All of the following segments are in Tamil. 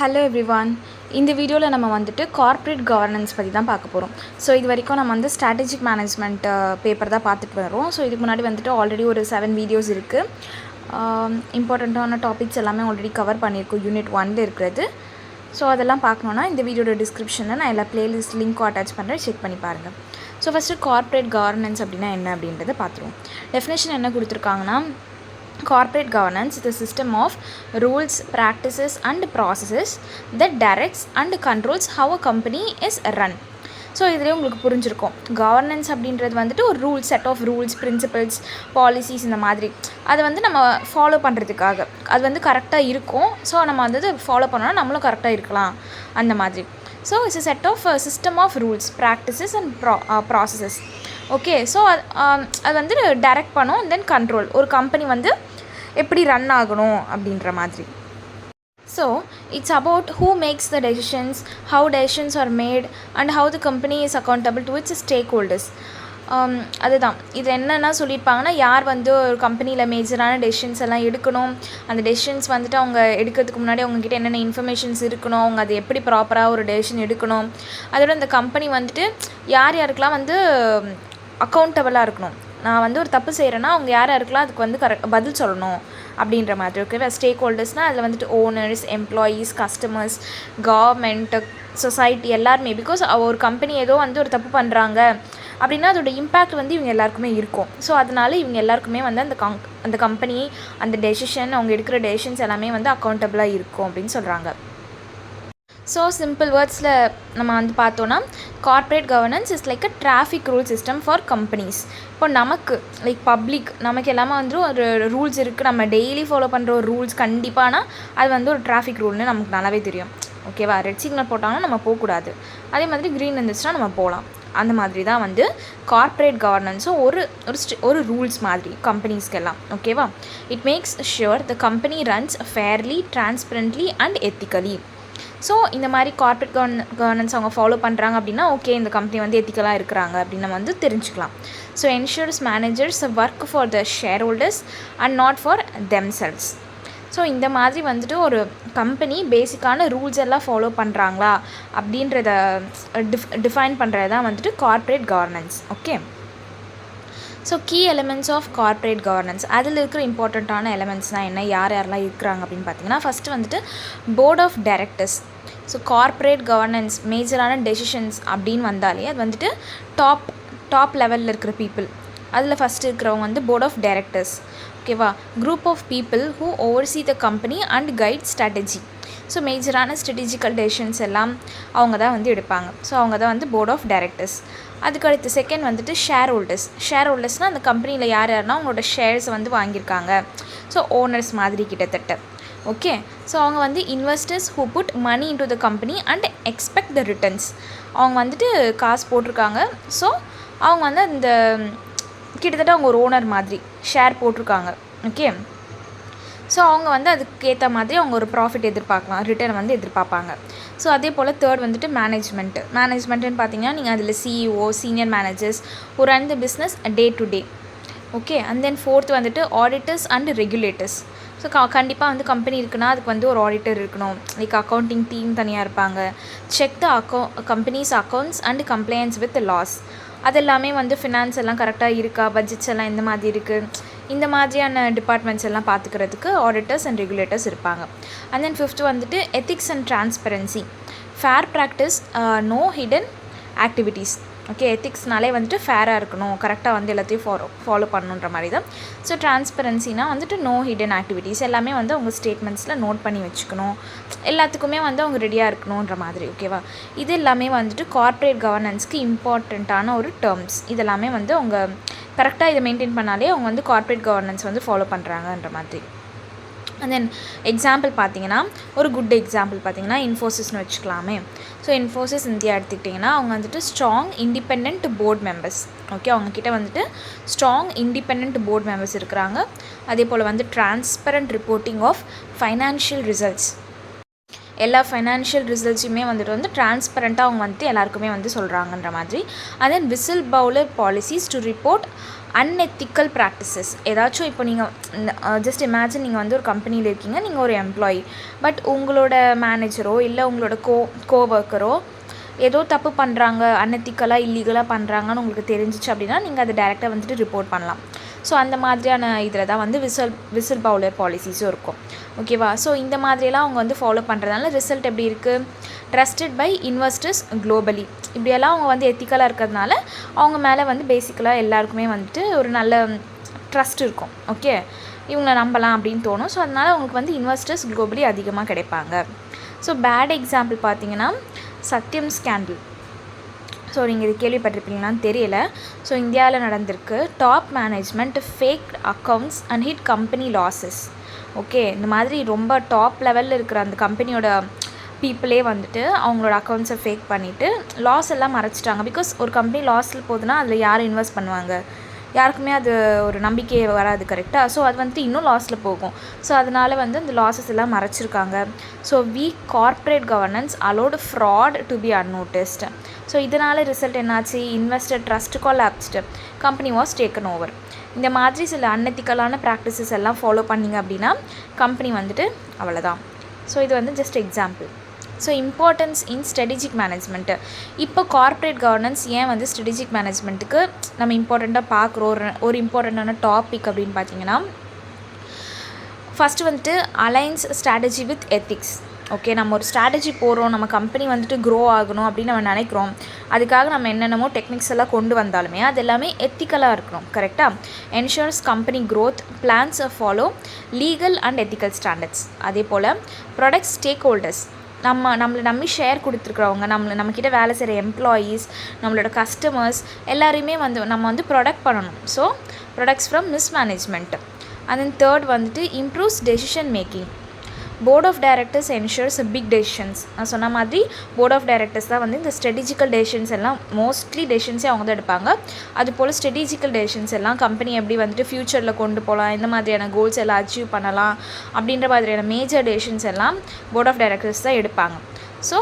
Hello everyone. இந்த வீடியோவில் நம்ம வந்துட்டு கார்ப்பரேட் கவர்னன்ஸ் பற்றி தான் பார்க்க போகிறோம். ஸோ இது வரைக்கும் நம்ம வந்து ஸ்ட்ராட்டஜிக் மேனேஜ்மெண்ட் பேப்பர் தான் பார்த்துட்டு வரோம். ஸோ இதுக்கு முன்னாடி வந்துட்டு ஆல்ரெடி ஒரு 7 வீடியோஸ் இருக்குது. இம்பார்ட்டண்ட்டான டாபிக்ஸ் எல்லாமே ஆல்ரெடி கவர் பண்ணியிருக்கோம் யூனிட் 1 இருக்கிறது. ஸோ அதெல்லாம் பார்க்கணுன்னா இந்த வீடியோட டிஸ்கிரிப்ஷனில் நான் எல்லா பிளேலிஸ்ட் லிங்க்கும் அட்டாச் பண்ணுறேன், செக் பண்ணி பாருங்கள். ஸோ ஃபஸ்ட்டு கார்ப்பரேட் கவர்னன்ஸ் அப்படின்னா என்ன அப்படின்றத பார்த்துருவோம். டெஃபினேஷன் என்ன கொடுத்துருக்காங்கன்னா, corporate governance is a system of rules, practices and processes that directs and controls how a company is run. So இதிலே உங்களுக்கு புரிஞ்சிருக்கும், கவர்னன்ஸ் அப்படின்றது வந்துட்டு ஒரு rules, set of rules, principles, policies இந்த மாதிரி அதை வந்து நம்ம ஃபாலோ பண்ணுறதுக்காக அது வந்து கரெக்டாக இருக்கும். ஸோ நம்ம வந்து ஃபாலோ பண்ணோன்னா நம்மளும் கரெக்டாக இருக்கலாம் அந்த மாதிரி. So it's a set of system of rules, practices and processes. Okay, so அது வந்து டைரக்ட் பண்ணும், தென் கண்ட்ரோல், ஒரு கம்பெனி வந்து எப்படி ரன் ஆகணும் அப்படின்ற மாதிரி. So it's about who makes the decisions, how decisions R mat and how the company is accountable to it's stack holders. அதுதான் இது என்னென்னா சொல்லியிருப்பாங்கன்னா, யார் வந்து ஒரு கம்பெனியில் மேஜரான டெசிஷன்ஸ் எல்லாம் எடுக்கணும், அந்த டெசிஷன்ஸ் வந்துட்டு அவங்க எடுக்கிறதுக்கு முன்னாடி அவங்கக்கிட்ட என்னென்ன இன்ஃபர்மேஷன்ஸ் இருக்கணும், அவங்க அது எப்படி ப்ராப்பராக ஒரு டெசிஷன் எடுக்கணும், அதோட அந்த கம்பெனி வந்துட்டு யார் யாருக்கெல்லாம் வந்து அக்கௌண்டபிளாக இருக்கணும். நான் வந்து ஒரு தப்பு செய்கிறேன்னா அவங்க யார் யாருக்கெல்லாம் அதுக்கு வந்து பதில் சொல்லணும் அப்படின்ற மாதிரி. ஓகேவா? ஸ்டேக் ஹோல்டர்ஸ்னால் அதில் வந்துட்டு owners, employees, customers, government, society எல்லாருமே. பிகாஸ் ஒரு கம்பெனி ஏதோ வந்து ஒரு தப்பு பண்ணுறாங்க அப்படின்னா அதோட இம்பேக்ட் வந்து இவங்க எல்லாருக்குமே இருக்கும். ஸோ அதனால இவங்க எல்லாருக்குமே வந்து அந்த கம்பெனி, அந்த டெசிஷன், அவங்க எடுக்கிற டெசிஷன்ஸ் எல்லாமே வந்து அக்கௌண்டபிளாக இருக்கும் அப்படின்னு சொல்கிறாங்க. ஸோ சிம்பிள் வேர்ட்ஸில் நம்ம வந்து பார்த்தோன்னா, corporate governance is like a traffic rule system for companies. இப்போ நமக்கு லைக் பப்ளிக் நமக்கு எல்லாமே வந்து ஒரு ரூல்ஸ் இருக்குது, நம்ம டெய்லி ஃபாலோ பண்ணுற ஒரு ரூல்ஸ் கண்டிப்பானா அது வந்து ஒரு டிராஃபிக் ரூல்னு நமக்கு நல்லாவே தெரியும். ஓகேவா? ரெட் சிக்னல் போட்டாங்கன்னா நம்ம போகக்கூடாது, அதே மாதிரி க்ரீன் இருந்துச்சுன்னா நம்ம போகலாம். அந்த மாதிரி தான் வந்து கார்ப்பரேட் கவர்னன்ஸும் ஒரு ரூல்ஸ் மாதிரி கம்பெனிஸ்க்கெல்லாம். ஓகேவா? It makes sure the company runs fairly, transparently and ethically. So இந்த மாதிரி கார்ப்பரேட் கவர்னன்ஸ் அவங்க ஃபாலோ பண்ணுறாங்க அப்படின்னா, ஓகே இந்த கம்பெனி வந்து எத்திக்கலாக இருக்கிறாங்க அப்படின்னு நம்ம வந்து தெரிஞ்சுக்கலாம். So ensures managers work for the share holders and not for themselves. So இந்த மாதிரி வந்துட்டு ஒரு கம்பெனி பேசிக்கான ரூல்ஸ் எல்லாம் ஃபாலோ பண்ணுறாங்களா அப்படின்றத டிஃபைன் பண்ணுறது தான் வந்துட்டு corporate governance. Okay, so key elements of corporate governance, அதில் இருக்கிற இம்பார்ட்டண்ட்டான எலிமெண்ட்ஸ்னால் என்ன, யாரெல்லாம் இருக்கிறாங்க அப்படின்னு பார்த்தீங்கன்னா, ஃபஸ்ட்டு வந்துட்டு board of directors. So corporate governance மேஜரான டெசிஷன்ஸ் அப்படின்னு வந்தாலே அது வந்துட்டு டாப் லெவலில் இருக்கிற பீப்புள். அதில் ஃபஸ்ட்டு இருக்கிறவங்க வந்து போர்ட் ஆஃப் டைரக்டர்ஸ். ஓகேவா? Group of people who oversee the company and guide strategy. So மேஜரான ஸ்ட்ராட்டஜிக்கல் டெசிஷன்ஸ் எல்லாம் அவங்க தான் வந்து எடுப்பாங்க. ஸோ அவங்க தான் வந்து போர்ட் ஆஃப் டைரக்டர்ஸ். அதுக்கடுத்து செகண்ட் வந்துட்டு ஷேர் ஹோல்டர்ஸ். ஷேர் ஹோல்டர்ஸ்னால் அந்த கம்பெனியில் யாருன்னா அவங்களோட ஷேர்ஸை வந்து வாங்கியிருக்காங்க. ஸோ ஓனர்ஸ் மாதிரி கிட்டத்தட்ட. ஓகே, ஸோ அவங்க வந்து investors who put money into the company and expect the returns. அவங்க வந்துட்டு காசு போட்டிருக்காங்க. ஸோ அவங்க வந்து அந்த கிட்டத்தட்ட அவங்க ஒரு ஓனர் மாதிரி ஷேர் போட்டிருக்காங்க. ஓகே, ஸோ அவங்க வந்து அதுக்கேற்ற மாதிரி அவங்க ஒரு ப்ராஃபிட் எதிர்பார்க்கலாம், ரிட்டர்ன் வந்து எதிர்பார்ப்பாங்க. ஸோ அதே போல் தேர்ட் வந்துட்டு மேனேஜ்மெண்ட்டுன்னு பார்த்தீங்கன்னா, நீங்கள் அதில் சிஇஓ, சீனியர் மேனேஜர்ஸ் ஒரு run the business day to day. Okay, and then fourth வந்துட்டு ஆடிட்டர்ஸ் அண்ட் ரெகுலேட்டர்ஸ். ஸோ கண்டிப்பாக வந்து கம்பெனி இருக்குன்னா அதுக்கு வந்து ஒரு ஆடிட்டர் இருக்கணும், லைக் அக்கௌண்டிங் டீம் தனியாக இருப்பாங்க. Check the company's accounts and complaints with laws. அது எல்லாமே வந்து ஃபினான்ஸ் எல்லாம் கரெக்டாக இருக்கா, பட்ஜெட்ஸ் எல்லாம் எந்த மாதிரி இருக்குது, இந்த மாதிரியான டிபார்ட்மெண்ட்ஸ் எல்லாம் பார்த்துக்கிறதுக்கு ஆடிட்டர்ஸ் அண்ட் ரெகுலேட்டர்ஸ் இருப்பாங்க. அண்ட் தென் ஃபிஃப்த் வந்துட்டு ethics and transparency. Fair practice, no hidden activities. Okay, எத்திக்ஸ்னாலே வந்துட்டு ஃபேராக இருக்கணும், கரெக்டாக வந்து எல்லாத்தையும் ஃபாலோ பண்ணணுன்ற மாதிரி தான். ஸோ டிரான்ஸ்பரன்சினா வந்துட்டு நோ ஹிடன் ஆக்டிவிட்டீஸ், எல்லாமே வந்து அவங்க ஸ்டேட்மெண்ட்ஸில் நோட் பண்ணி வச்சுக்கணும், எல்லாத்துக்குமே வந்து அவங்க ரெடியாக இருக்கணுன்ற மாதிரி. ஓகேவா? இது எல்லாமே வந்துட்டு கார்ப்பரேட் கவர்னன்ஸ்க்கு இம்பார்ட்டண்ட்டான ஒரு டேர்ம்ஸ். இதெல்லாமே வந்து அவங்க கரெக்டாக இதை மெயின்டைன் பண்ணாலே அவங்க வந்து கார்ப்பரேட் கவர்னன்ஸ் வந்து ஃபாலோ பண்ணுறாங்கன்ற மாதிரி. அண்ட் தென் எக்ஸாம்பிள் பார்த்தீங்கன்னா, ஒரு குட் எக்ஸாம்பிள் பார்த்தீங்கன்னா இன்ஃபோசிஸ்னு வச்சுக்கலாமே. ஸோ இன்ஃபோசிஸ் இந்தியா எடுத்துக்கிட்டிங்கன்னா அவங்க வந்துட்டு strong independent board members. Okay, அவங்கக்கிட்ட வந்துட்டு ஸ்ட்ராங் இண்டிபெண்ட் போர்ட் மெம்பர்ஸ் இருக்கிறாங்க. அதே போல் வந்து transparent reporting of financial results. எல்லா ஃபைனான்ஷியல் ரிசல்ட்ஸுமே வந்துட்டு டிரான்ஸ்பரண்ட்டாக அவங்க வந்துட்டு எல்லாருக்குமே வந்து சொல்கிறாங்கன்ற மாதிரி. And then whistle blower policies to report unethical practices. ஏதாச்சும் இப்போ நீங்கள் ஜஸ்ட் இமேஜின் நீங்கள் வந்து ஒரு கம்பெனியில் இருக்கீங்க, நீங்கள் ஒரு எம்ப்ளாயி, பட் உங்களோட மேனேஜரோ இல்லை உங்களோட கோவர்க்கரோ ஏதோ தப்பு பண்ணுறாங்க, அன்எத்திக்கலாக இல்லீகலாக பண்ணுறாங்கன்னு உங்களுக்கு தெரிஞ்சிச்சு அப்படின்னா நீங்கள் அதை டேரெக்டாக வந்துட்டு ரிப்போர்ட் பண்ணலாம். ஸோ அந்த மாதிரியான இதில் தான் வந்து விசில் பவுலர் பாலிசிஸும் இருக்கும். ஓகேவா? ஸோ இந்த மாதிரியெல்லாம் அவங்க வந்து ஃபாலோ பண்ணுறதுனால ரிசல்ட் எப்படி இருக்குது? Trusted by investors globally. இப்படியெல்லாம் அவங்க வந்து எத்திக்கலாக இருக்கிறதுனால அவங்க மேலே வந்து பேசிக்கலாக எல்லாருக்குமே வந்துட்டு ஒரு நல்ல ட்ரஸ்ட் இருக்கும். ஓகே, இவங்களை நம்பலாம் அப்படின்னு தோணும். ஸோ அதனால் அவங்களுக்கு வந்து இன்வெஸ்டர்ஸ் குளோபலி அதிகமாக கிடைப்பாங்க. ஸோ பேட் எக்ஸாம்பிள் பார்த்தீங்கன்னா சத்யம் ஸ்கேண்டில். ஸோ நீங்கள் இது கேள்விப்பட்டிருப்பீங்களான்னு தெரியல. ஸோ இந்தியாவில் நடந்திருக்கு. Top management fake accounts and hit company losses. Okay, இந்த மாதிரி ரொம்ப டாப் லெவலில் இருக்கிற அந்த கம்பெனியோட பீப்புளே வந்துட்டு அவங்களோட அக்கௌண்ட்ஸை ஃபேக் பண்ணிவிட்டு லாஸ் எல்லாம் மறைச்சிட்டாங்க. பிகாஸ் ஒரு கம்பெனி லாஸில் போகுதுன்னா அதில் யார் இன்வெஸ்ட் பண்ணுவாங்க? யாருக்குமே அது ஒரு நம்பிக்கையே வராது. கரெக்டாக? ஸோ அது வந்துட்டு இன்னும் லாஸில் போகும். ஸோ அதனால் வந்து அந்த லாஸஸ் எல்லாம் மறைச்சிருக்காங்க. So weak corporate governance allowed fraud to be unnoticed. So இதனால் ரிசல்ட் என்னாச்சு? Investor trust collapsed, company was taken over. இந்த மாதிரி சில அன்எத்திக்கலான ப்ராக்டிசஸ் எல்லாம் ஃபாலோ பண்ணிங்க அப்படின்னா கம்பெனி வந்துட்டு அவ்வளோதான். ஸோ இது வந்து ஜஸ்ட் எக்ஸாம்பிள். ஸோ இம்பார்ட்டன்ஸ் இன் ஸ்ட்ராட்டஜிக் மேனேஜ்மெண்ட்டு. இப்போ கார்ப்பரேட் கவர்னன்ஸ் ஏன் வந்து ஸ்ட்ராட்டஜிக் மேனேஜ்மெண்ட்டுக்கு நம்ம இம்பார்ட்டண்ட்டாக பார்க்குறோம்? ஒரு இம்பார்ட்டண்ட்டான டாபிக் அப்படின்னு பார்த்தீங்கன்னா, ஃபஸ்ட்டு வந்துட்டு alliance strategy with ethics. Okay, நம்ம ஒரு ஸ்ட்ராட்டஜி போகிறோம், நம்ம கம்பெனி வந்துட்டு க்ரோ ஆகணும் அப்படின்னு நம்ம நினைக்கிறோம். அதுக்காக நம்ம என்னென்னமோ டெக்னிக்ஸ் எல்லாம் கொண்டு வந்தாலுமே அது எல்லாமே எத்திக்கலாக இருக்கணும். கரெக்டாக? Ensures company growth, plans follow legal and ethical standards. அதே போல் ப்ராடக்ட் ஸ்டேக் ஹோல்டர்ஸ், நம்மளை நம்பி ஷேர் கொடுத்துருக்குறவங்க, நம்மக்கிட்ட வேலை செய்கிற எம்ப்ளாயீஸ், நம்மளோட கஸ்டமர்ஸ் எல்லாரையுமே வந்து நம்ம வந்து ப்ரொடக்ட் பண்ணணும். So protects from mismanagement. And then third வந்துட்டு improves decision making. Board of directors ensures big decisions. நான் சொன்ன மாதிரி போர்ட் ஆஃப் டைரக்டர்ஸ் தான் வந்து இந்த ஸ்ட்ராட்டஜிக்கல் டெசிஷன்ஸ் எல்லாம் மோஸ்ட்லி டெசிஷன்ஸே அவங்க தான் எடுப்பாங்க. அதுபோல் ஸ்ட்ராட்டஜிக்கல் டெசிஷன்ஸ் எல்லாம் கம்பெனி எப்படி வந்துட்டு ஃப்யூச்சரில் கொண்டு போகலாம், இந்த மாதிரியான கோல்ஸ் எல்லாம் அச்சீவ் பண்ணலாம் அப்படின்ற மாதிரியான மேஜர் டெசிஷன்ஸ் எல்லாம் போர்ட் ஆஃப் டைரக்டர்ஸ் தான் எடுப்பாங்க. So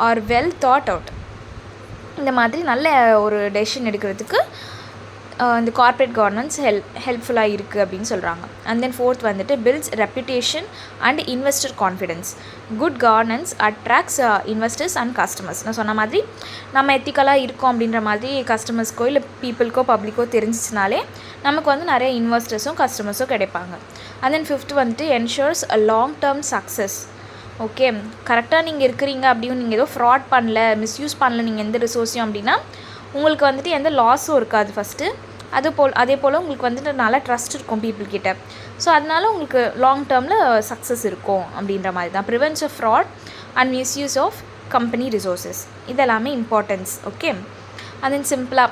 R well thought out. இந்த மாதிரி நல்ல ஒரு டெசிஷன் எடுக்கிறதுக்கு இந்த கார்ப்பரேட் கவர்னன்ஸ் ஹெல்ப்ஃபுல்லாக இருக்குது அப்படின்னு சொல்கிறாங்க. அண்ட் தென் ஃபோர்த் வந்துட்டு builds reputation and investor confidence. Good governance attracts investors and customers. நான் சொன்ன மாதிரி நம்ம எத்திக்கலாக இருக்கோம் அப்படின்ற மாதிரி கஸ்டமர்ஸ்க்கோ இல்லை பீப்புளுக்கோ பப்ளிக்கோ தெரிஞ்சிச்சுனாலே நமக்கு வந்து நிறைய இன்வெஸ்டர்ஸும் கஸ்டமர்ஸும் கிடைப்பாங்க. அண்ட் தென் ஃபிஃப்த் வந்துட்டு என்ஷூர்ஸ் அ லாங் டேர்ம் சக்ஸஸ். ஓகே, கரெக்டாக நீங்கள் இருக்கிறீங்க அப்படின்னு நீங்கள் ஏதோ ஃப்ராட் பண்ணல, மிஸ்யூஸ் பண்ணல நீங்கள் எந்த ரிசோர்ஸையும் அப்படின்னா உங்களுக்கு வந்துட்டு எந்த லாஸும் இருக்காது ஃபஸ்ட்டு. அதே போல் உங்களுக்கு வந்துட்டு நல்ல ட்ரஸ்ட் இருக்கும் பீப்புள்கிட்ட. ஸோ அதனால உங்களுக்கு லாங் டேர்மில் சக்ஸஸ் இருக்கும் அப்படின்ற மாதிரி தான். Prevents of fraud and misuse of company resources, இதெல்லாமே இம்பார்ட்டன்ஸ். ஓகே, அது தென் சிம்பிளாக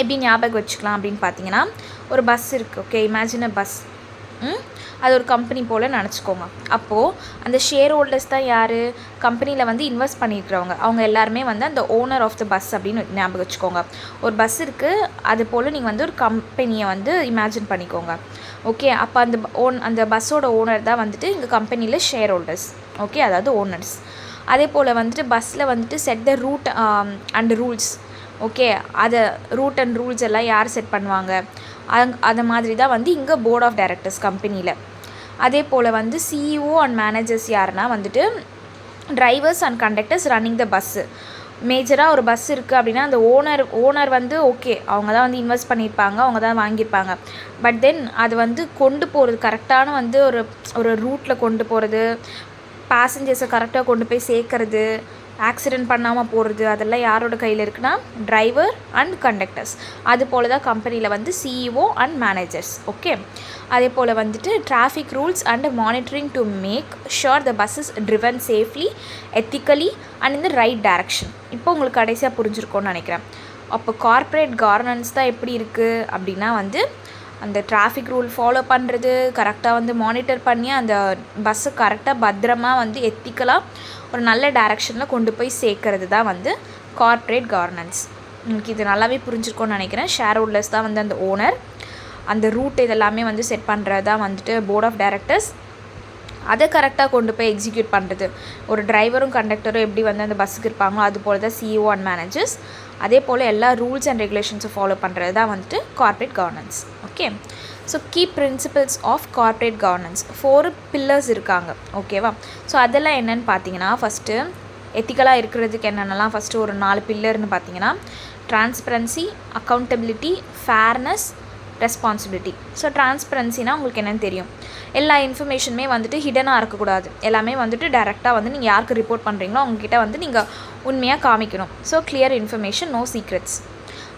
எப்படி ஞாபகம் வச்சுக்கலாம் அப்படின்னு பார்த்தீங்கன்னா, ஒரு பஸ் இருக்குது. Okay, imagine a bus. அது ஒரு கம்பெனி போல் நினச்சிக்கோங்க. அப்போது அந்த ஷேர் ஹோல்டர்ஸ் தான் யார்? கம்பெனியில் வந்து இன்வெஸ்ட் பண்ணியிருக்கிறவங்க. அவங்க எல்லாருமே வந்து அந்த ஓனர் ஆஃப் த பஸ் அப்படின்னு ஞாபகம் வச்சுக்கோங்க. ஒரு பஸ் இருக்குது, அது போல் நீங்கள் வந்து ஒரு கம்பெனியை வந்து இமேஜின் பண்ணிக்கோங்க. ஓகே, அப்போ அந்த பஸ்ஸோட ஓனர் தான் வந்துட்டு இந்த கம்பெனியில் ஷேர் ஹோல்டர்ஸ். ஓகே, அதாவது ஓனர்ஸ். அதே போல் வந்துட்டு பஸ்ஸில் வந்துட்டு set the route and rules. Okay, அதை ரூட் அண்ட் ரூல்ஸ் எல்லாம் யார் செட் பண்ணுவாங்க? அது மாதிரி தான் வந்து இங்கே போர்ட் ஆஃப் டைரக்டர்ஸ் கம்பெனியில். அதே போல் வந்து சிஇஓ அண்ட் மேனேஜர்ஸ் யாருன்னா வந்துட்டு drivers and conductors running the bus. மேஜராக ஒரு பஸ் இருக்குது அப்படின்னா அந்த ஓனர் வந்து ஓகே, அவங்க தான் வந்து இன்வெஸ்ட் பண்ணியிருப்பாங்க, அவங்க தான் வாங்கியிருப்பாங்க. பட் தென் அது வந்து கொண்டு போகிறது கரெக்டான வந்து ஒரு ரூட்டில் கொண்டு போகிறது, பேசஞ்சர்ஸை கரெக்டாக கொண்டு போய் சேர்க்கறது, ஆக்சிடெண்ட் பண்ணாமல் போகிறது, அதெல்லாம் யாரோட கையில் இருக்குன்னா டிரைவர் அண்ட் கண்டக்டர்ஸ். அது போல் தான் கம்பெனியில் வந்து சிஇஓ அண்ட் மேனேஜர்ஸ். ஓகே, அதே போல் வந்துட்டு traffic rules and monitoring to make sure the bus is driven safely, ethically and in the right direction. இப்போ உங்களுக்கு கடைசியாக புரிஞ்சிருக்கோன்னு நினைக்கிறேன். அப்போ கார்ப்பரேட் கவர்னன்ஸ் தான் எப்படி இருக்குது அப்படின்னா வந்து அந்த டிராஃபிக் ரூல் ஃபாலோ பண்ணுறது, கரெக்டாக வந்து மானிட்டர் பண்ணி அந்த பஸ்ஸு கரெக்டாக பத்திரமாக வந்து எத்திக்கலாக ஒரு நல்ல டைரக்ஷனில் கொண்டு போய் சேர்க்கறது தான் வந்து கார்ப்பரேட் கவர்னன்ஸ். உங்களுக்கு இது நல்லாவே புரிஞ்சிருக்கோன்னு நினைக்கிறேன். ஷேர் ஹோல்டர்ஸ் தான் வந்து அந்த ஓனர், அந்த ரூட் இதெல்லாமே வந்து செட் பண்ணுறது தான் வந்துட்டு போர்ட் ஆஃப் டைரக்டர்ஸ், அதை கரெக்டாக கொண்டு போய் எக்ஸிக்யூட் பண்ணுறது. ஒரு டிரைவரும் கண்டக்டரும் எப்படி வந்து அந்த பஸ்ஸுக்கு இருப்பாங்களோ அது போல் தான் சிஇஓ அண்ட் மேனேஜர்ஸ். அதே போல் எல்லா ரூல்ஸ் அண்ட் ரெகுலேஷன்ஸை ஃபாலோ பண்ணுறது தான் வந்துட்டு corporate governance. Okay, so key principles of corporate governance 4 pillars இருக்காங்க. ஓகேவா? ஸோ அதெல்லாம் என்னென்னு பார்த்தீங்கன்னா, ஃபஸ்ட்டு எத்திக்கலாக இருக்கிறதுக்கு என்னென்னலாம் ஃபஸ்ட்டு ஒரு 4 பில்லர்னு பார்த்தீங்கன்னா, transparency, accountability, fairness, responsibility. So டிரான்ஸ்பரன்சினா உங்களுக்கு என்னென்னு தெரியும், எல்லா இன்ஃபர்மேஷனுமே வந்துட்டு ஹிடனாக இருக்கக்கூடாது. எல்லாமே வந்துட்டு டேரெக்டாக வந்து நீங்கள் யாருக்கு ரிப்போர்ட் பண்ணுறீங்களோ அவங்கக்கிட்ட வந்து நீங்கள் உண்மையாக காமிக்கணும். So clear information, no secrets.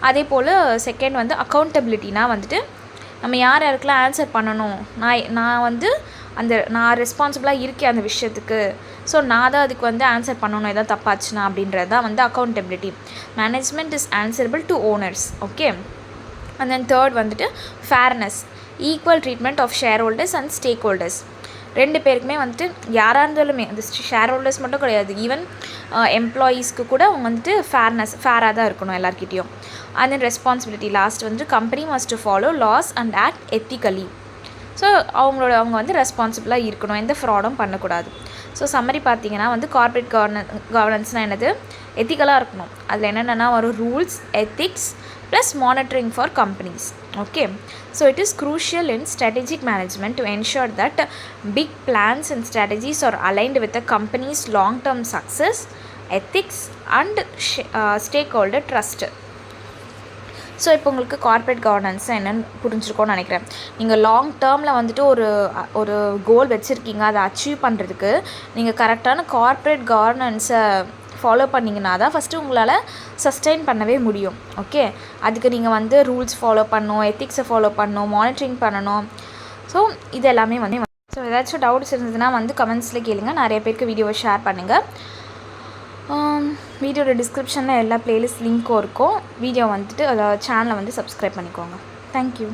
அதே போல் செகண்ட் வந்து அக்கௌண்டபிலிட்டினா வந்துட்டு நம்ம யார் யாருக்கெல்லாம் ஆன்சர் பண்ணணும், நான் வந்து நான் ரெஸ்பான்சிபிளாக இருக்கேன் அந்த விஷயத்துக்கு, ஸோ நான் தான் அதுக்கு வந்து ஆன்சர் பண்ணணும் எதாவது தப்பாச்சுன்னா அப்படின்றது தான் வந்து accountability. Management is answerable to owners. Okay, and then third வந்துட்டு fairness, equal treatment of shareholders and stakeholders. 2 பேருக்குமே வந்துட்டு யாராக இருந்தாலுமே, அந்த ஷேர் ஹோல்டர்ஸ் மட்டும் கிடையாது, ஈவன் எம்ப்ளாயீஸ்க்கு கூட அவங்க வந்துட்டு ஃபேராக தான் இருக்கணும் எல்லாருக்கிட்டேயும். அண்ட் தென் ரெஸ்பான்சிபிலிட்டி லாஸ்ட் வந்து company must follow laws and act ethically. So அவங்க வந்து ரெஸ்பான்சிபிளாக இருக்கணும், எந்த ஃப்ராடும் பண்ணக்கூடாது. ஸோ சம்மரி பார்த்தீங்கன்னா வந்து கார்ப்பரேட் கவர்னன்ஸ்னால் என்னது, எத்திக்கலாக இருக்கணும். அதில் என்னென்னா வரும் rules, ethics plus monitoring for companies. Okay, so it is crucial in strategic management to ensure that big plans and strategies are aligned with the company's long-term success, ethics and stakeholder trust. So இப்போ உங்களுக்கு கார்ப்பரேட் கவர்னன்ஸ் என்னென்னு புரிஞ்சிருக்கோன்னு நினைக்கிறேன். நீங்கள் லாங் டேர்மில் வந்துட்டு ஒரு கோல் வச்சுருக்கீங்க, அதை அச்சீவ் பண்ணுறதுக்கு நீங்கள் கரெக்டான கார்ப்பரேட் கவர்னன்ஸை ஃபாலோ பண்ணிங்கன்னா தான் ஃபஸ்ட்டு உங்களால் சஸ்டெயின் பண்ணவே முடியும். ஓகே, அதுக்கு நீங்கள் வந்து ரூல்ஸ் ஃபாலோ பண்ணணும், எத்திக்ஸை ஃபாலோ பண்ணணும், மானிட்டரிங் பண்ணணும். ஸோ இது எல்லாமே வந்து ஸோ ஏதாச்சும் டவுட்ஸ் இருந்ததுன்னா வந்து கமெண்ட்ஸில் கேளுங்க. நிறைய பேருக்கு வீடியோவை ஷேர் பண்ணுங்கள். வீடியோட டிஸ்கிரிப்ஷனில் எல்லா ப்ளேலிஸ்ட் லிங்க்கும் இருக்கும். வீடியோ வந்துட்டு சேனலை வந்து சப்ஸ்கிரைப் பண்ணிக்கோங்க. தேங்க்யூ.